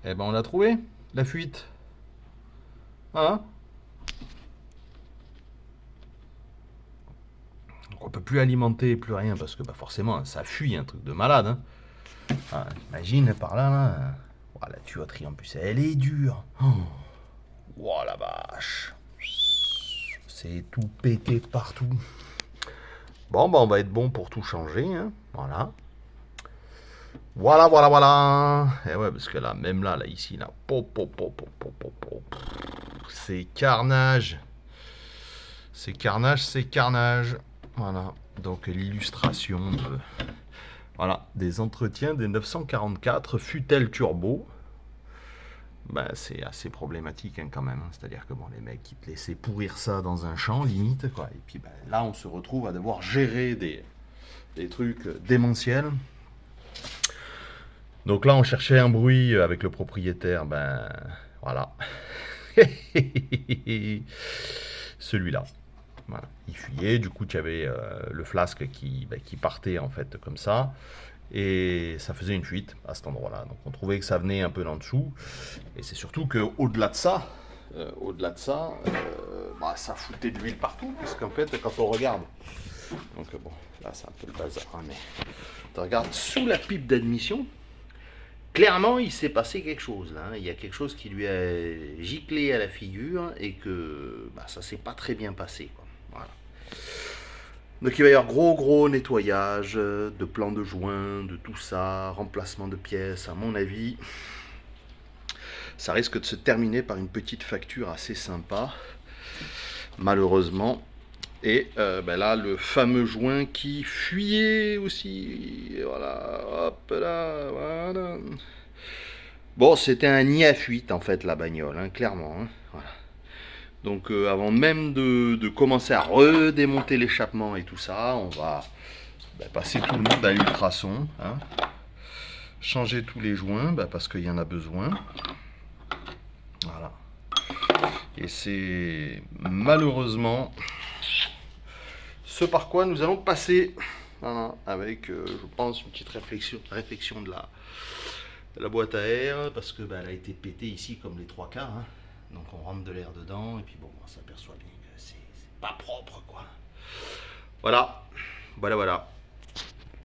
Eh ben on l'a trouvé, la fuite. Hein? Donc on peut plus alimenter, plus rien, parce que bah, forcément, ça fuit, un truc de malade. Hein. Ah, imagine par là, là. Oh, la tuyauterie en plus, elle est dure. Oh la vache. C'est tout pété partout. Bon, bah on va être bon pour tout changer. Hein. Voilà. Voilà, voilà, voilà. Et ouais, parce que là, même là, ici, là, c'est carnage. C'est carnage, c'est carnage. Voilà. Donc l'illustration voilà, des entretiens des 944 Futel Turbo. Ben, c'est assez problématique hein, quand même. Hein. C'est-à-dire que bon, les mecs ils te laissaient pourrir ça dans un champ, limite. Quoi. Et puis ben, là, on se retrouve à devoir gérer des trucs démentiels. Donc là, on cherchait un bruit avec le propriétaire. Ben voilà. Celui-là. Voilà. Il fuyait, du coup tu avais le flasque qui partait en fait comme ça, et ça faisait une fuite à cet endroit-là. Donc on trouvait que ça venait un peu d'en dessous, et c'est surtout qu'au-delà de ça, bah, ça foutait de l'huile partout, parce qu'en fait quand on regarde, donc bon, là c'est un peu le bazar, hein, mais tu regardes sous la pipe d'admission, clairement, il s'est passé quelque chose là. Hein. Il y a quelque chose qui lui a giclé à la figure et que bah, ça s'est pas très bien passé. Quoi. Voilà. Donc il va y avoir gros nettoyage de plans de joints, de tout ça, remplacement de pièces. À mon avis, ça risque de se terminer par une petite facture assez sympa, malheureusement. Et ben là, le fameux joint qui fuyait aussi. Et voilà, hop là, voilà. Bon, c'était un nid à fuite en fait la bagnole, hein, clairement. Hein, voilà. Donc avant même de commencer à redémonter l'échappement et tout ça, on va passer tout le monde à l'ultrason, hein, changer tous les joints parce qu'il y en a besoin. Voilà. Et c'est malheureusement ce par quoi nous allons passer. Voilà, avec, je pense, une petite réflexion de la boîte à air, parce que elle a été pétée ici comme les trois quarts. Hein. Donc on rentre de l'air dedans, et puis bon, on s'aperçoit bien que c'est pas propre, quoi. Voilà, voilà.